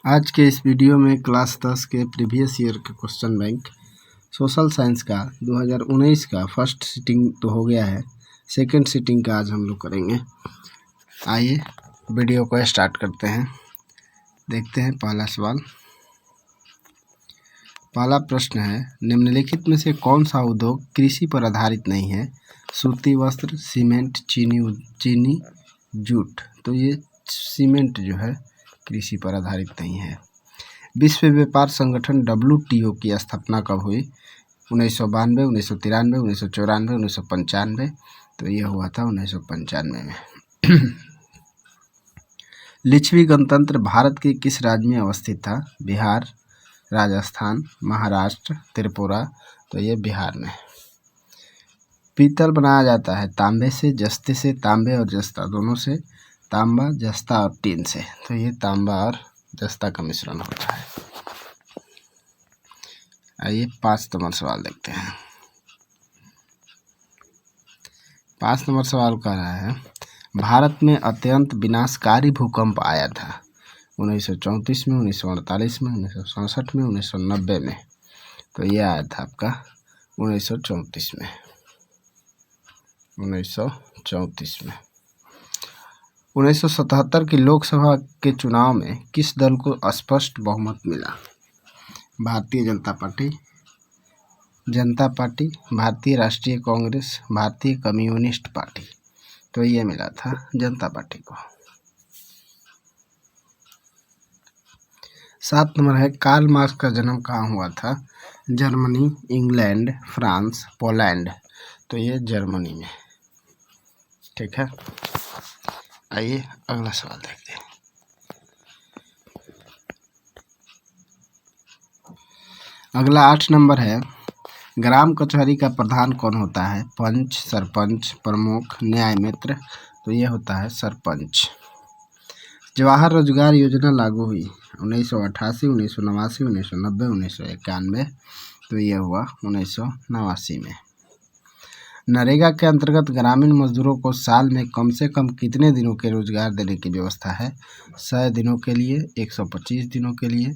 आज के इस वीडियो में क्लास 10 के प्रीवियस ईयर के क्वेश्चन बैंक सोशल साइंस का 2019 का फर्स्ट सिटिंग तो हो गया है, सेकंड सिटिंग का आज हम लोग करेंगे। आइए वीडियो को स्टार्ट करते हैं। देखते हैं पहला सवाल। पहला प्रश्न है, निम्नलिखित में से कौन सा उद्योग कृषि पर आधारित नहीं है? सूती वस्त्र, सीमेंट, चीनी, जूट। तो ये सीमेंट जो है कृषि पर आधारित नहीं है। विश्व व्यापार संगठन WTO की स्थापना कब हुई? 1992, 1993, 1994, 1995। तो ये हुआ था 1995 में। लिच्छवी गणतंत्र भारत के किस राज्य में अवस्थित था? बिहार, राजस्थान, महाराष्ट्र, त्रिपुरा। तो ये बिहार में। पीतल बनाया जाता है तांबे से, जस्ते से। तांबे और जस्ता दोनों से। तांबा, जस्ता और टीन से। तो ये तांबा और जस्ता का मिश्रण होता है। आइए 5 नंबर सवाल देखते हैं। 5 नंबर सवाल कह रहा है, भारत में अत्यंत विनाशकारी भूकंप आया था 1934 में, 1948 में, 1967 में, 1990 में। तो ये आया था आपका 1934 में। 1934 में। 1977 की लोकसभा के चुनाव में किस दल को स्पष्ट बहुमत मिला? भारतीय जनता पार्टी, भारतीय राष्ट्रीय कांग्रेस, भारतीय कम्युनिस्ट पार्टी। तो ये मिला था जनता पार्टी को। 7 नंबर है, कार्ल मार्क्स का जन्म कहाँ हुआ था? Germany, England, France, Poland. तो ये जर्मनी में। ठीक है, आइए अगला सवाल देखते हैं। अगला 8 नंबर है, ग्राम कचहरी का प्रधान कौन होता है? पंच, सरपंच, प्रमुख, न्याय मित्र। तो ये होता है सरपंच। जवाहर रोजगार योजना लागू हुई 1988, 1989, 1990, 1991। तो ये हुआ 1989 में। नरेगा के अंतर्गत ग्रामीण मजदूरों को साल में कम से कम कितने दिनों के रोजगार देने की व्यवस्था है? 100 दिनों के लिए, 125 दिनों के लिए,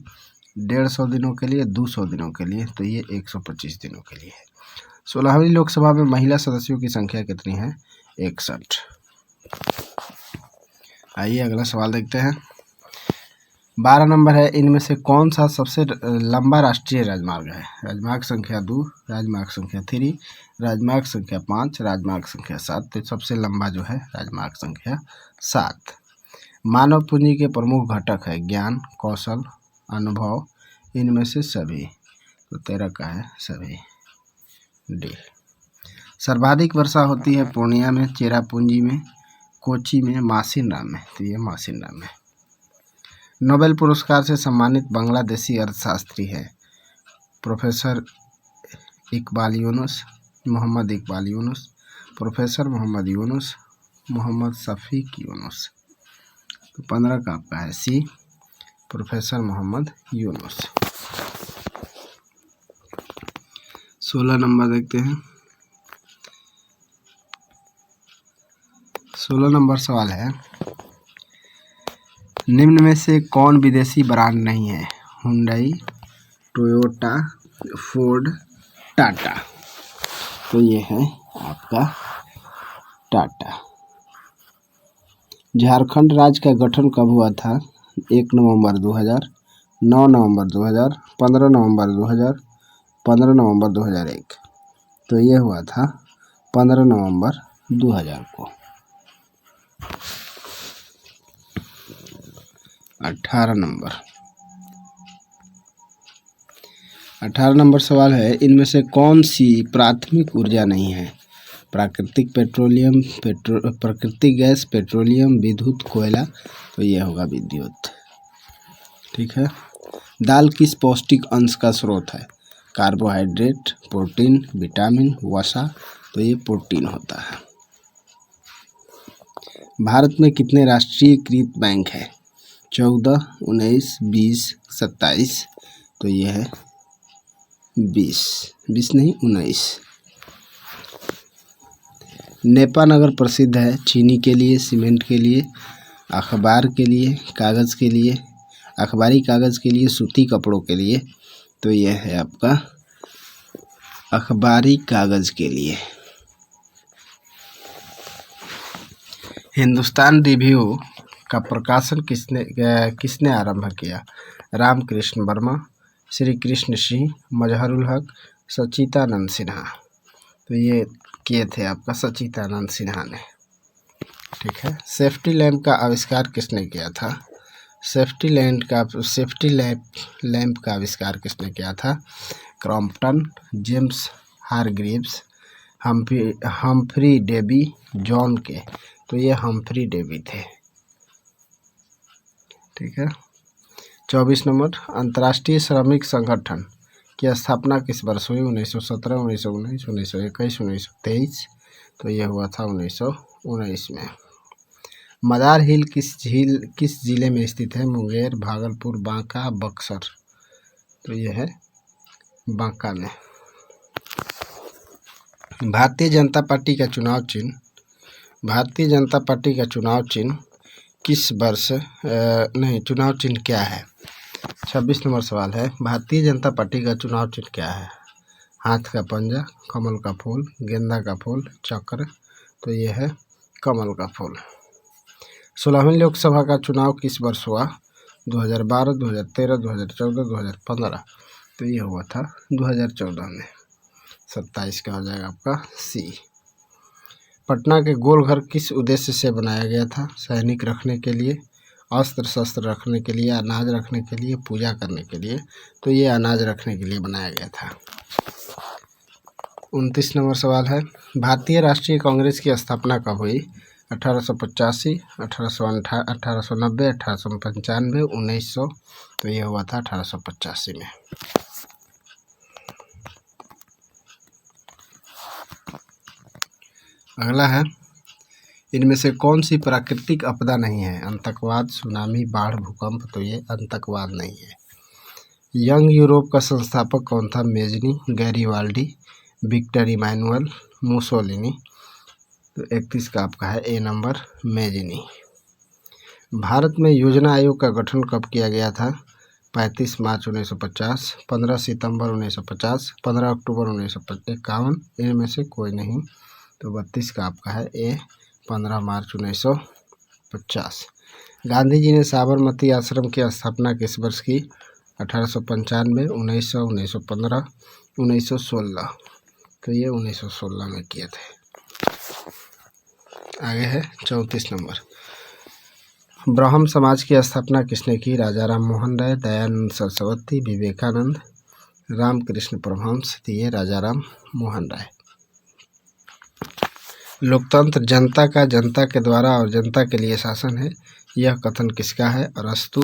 150 दिनों के लिए, 200 दिनों के लिए। तो ये 125 दिनों के लिए है। 16वीं लोकसभा में महिला सदस्यों की संख्या कितनी है? 61। आइए अगला सवाल देखते हैं। 12 नंबर है, इनमें से कौन सा सबसे लंबा राष्ट्रीय राजमार्ग है? राजमार्ग संख्या 2, राजमार्ग संख्या 3, राजमार्ग संख्या 5, राजमार्ग संख्या 7। तो सबसे लंबा जो है राजमार्ग संख्या 7। मानव पूंजी के प्रमुख घटक है ज्ञान, कौशल, अनुभव, इनमें से सभी। तो 13 का है सभी, डी। सर्वाधिक वर्षा होती है पूर्णिया में, चेरापूंजी में, कोची में, मासिनराम में। तो ये मासिनराम में। नोबेल पुरस्कार से सम्मानित बांग्लादेशी अर्थशास्त्री है प्रोफेसर इकबाल यूनुस, मोहम्मद इकबाल यूनुस, प्रोफेसर मोहम्मद यूनुस, मोहम्मद शफीक यूनुस। तो 15 का आपका है सी, प्रोफेसर मोहम्मद यूनुस। 16 नंबर देखते हैं। 16 नंबर सवाल है, निम्न में से कौन विदेशी ब्रांड नहीं है? Hyundai, Toyota, Ford, Tata. तो ये है आपका टाटा। झारखंड राज्य का गठन कब हुआ था? 1 नवंबर 2000, 9 नवंबर 2000, 15 नवंबर 2000, 15 नवंबर 2001। तो ये हुआ था 15 नवंबर 2000 को। 18 नंबर सवाल है, इनमें से कौन सी प्राथमिक ऊर्जा नहीं है? प्राकृतिक पेट्रोलियम, प्राकृतिक गैस, पेट्रोलियम, विद्युत, कोयला। तो ये होगा विद्युत। ठीक है। दाल किस पौष्टिक अंश का स्रोत है? कार्बोहाइड्रेट, प्रोटीन, विटामिन, वसा। तो ये प्रोटीन होता है। भारत में कितने राष्ट्रीयकृत बैंक है? 14, 19, 20, 27। तो ये है 20 नहीं 19। नेपा नगर प्रसिद्ध है चीनी के लिए, सीमेंट के लिए, अखबार के लिए, कागज़ के लिए अखबारी कागज़ के लिए, सूती कपड़ों के लिए, तो यह है आपका अखबारी कागज़ के लिए। हिंदुस्तान रिव्यू का प्रकाशन किसने आरंभ किया? रामकृष्ण वर्मा, श्री कृष्ण सिंह, मजहरुल हक, सच्चिदानंद सिन्हा। तो ये किए थे आपका सच्चिदानंद सिन्हा ने। ठीक है। सेफ्टी लैंप का आविष्कार किसने किया था? सेफ्टी लैंप का आविष्कार किसने किया था? Crompton, James Hargreaves, Humphry Davy, John Kay. तो ये हम्फ्री डेवी थे। ठीक है। 24 नंबर, अंतर्राष्ट्रीय श्रमिक संगठन की स्थापना किस वर्ष हुई? 1917, 1919, 1921, 1923। तो यह हुआ था 1919 में। मदार हिल किस जिले में स्थित है? मुंगेर, भागलपुर, बांका, बक्सर। तो यह है बांका में। भारतीय जनता पार्टी का चुनाव चिन्ह किस वर्ष चुनाव चिन्ह क्या है? 26 नंबर सवाल है, भारतीय जनता पार्टी का चुनाव चिन्ह क्या है? हाथ का पंजा, कमल का फूल, गेंदा का फूल, चक्र। तो यह है कमल का फूल। 16वीं लोकसभा का चुनाव किस वर्ष हुआ? 2012, 2013, 2014, 2015। तो ये हुआ था 2014 में। 27 का हो जाएगा आपका सी। पटना के गोलघर किस उद्देश्य से बनाया गया था? सैनिक रखने के लिए, अस्त्र शस्त्र रखने के लिए, अनाज रखने के लिए, पूजा करने के लिए। तो ये अनाज रखने के लिए बनाया गया था। 29 नंबर सवाल है, भारतीय राष्ट्रीय कांग्रेस की स्थापना कब हुई? 1885, 1890, 1895, 1900। तो ये हुआ था 1885 में। अगला है, इनमें से कौन सी प्राकृतिक आपदा नहीं है? आतंकवाद, सुनामी, बाढ़, भूकंप। तो ये आतंकवाद नहीं है। यंग यूरोप का संस्थापक कौन था? Mazzini, Garibaldi, Victor Emmanuel, Mussolini. तो 31 का आपका है ए नंबर, मेजनी। भारत में योजना आयोग का गठन कब किया गया था? 35 मार्च 1950, 15 सितंबर 1950, 15 अक्टूबर 1951। इनमें से कोई नहीं। तो 32 का आपका है ए, 15 मार्च 1950। गांधी जी ने साबरमती आश्रम की स्थापना किस वर्ष की? 1895, 1900, 1915, 1916। तो ये 1916 में किए थे। आगे है 34 नंबर, ब्राह्म समाज की स्थापना किसने की? राजा राम मोहन राय, दयानंद सरस्वती, विवेकानंद, रामकृष्ण परमहंस। दिए राजा राम मोहन राय। लोकतंत्र जनता का, जनता के द्वारा और जनता के लिए शासन है। यह कथन किसका है? अरस्तु,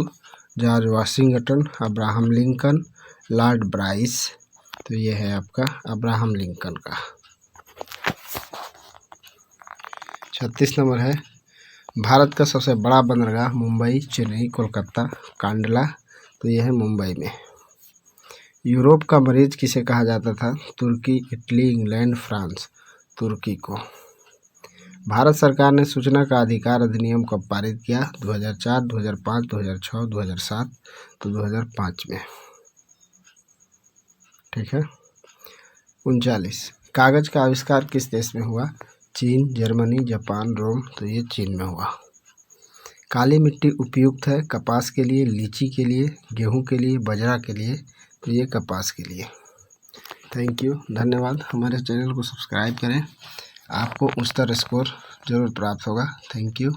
George Washington, Abraham Lincoln, Lord Bryce. तो ये है आपका अब्राहम लिंकन का। 36 नंबर है, भारत का सबसे बड़ा बंदरगाह मुंबई, चेन्नई, कोलकाता, कांडला। तो यह है मुंबई में। यूरोप का मरीज किसे कहा जाता था? तुर्की, इटली, इंग्लैंड, फ्रांस। तुर्की को। भारत सरकार ने सूचना का अधिकार अधिनियम कब पारित किया? 2004, 2005, 2006, 2007। तो 2005 में। ठीक है। 39, कागज का आविष्कार किस देश में हुआ? चीन, जर्मनी, जापान, रोम। तो ये चीन में हुआ। काली मिट्टी उपयुक्त है कपास के लिए, लीची के लिए, गेहूं के लिए, बाजरा के लिए। तो ये कपास के लिए। थैंक यू, धन्यवाद। हमारे चैनल को सब्सक्राइब करें, आपको उच्चतर स्कोर जरूर प्राप्त होगा। Thank you.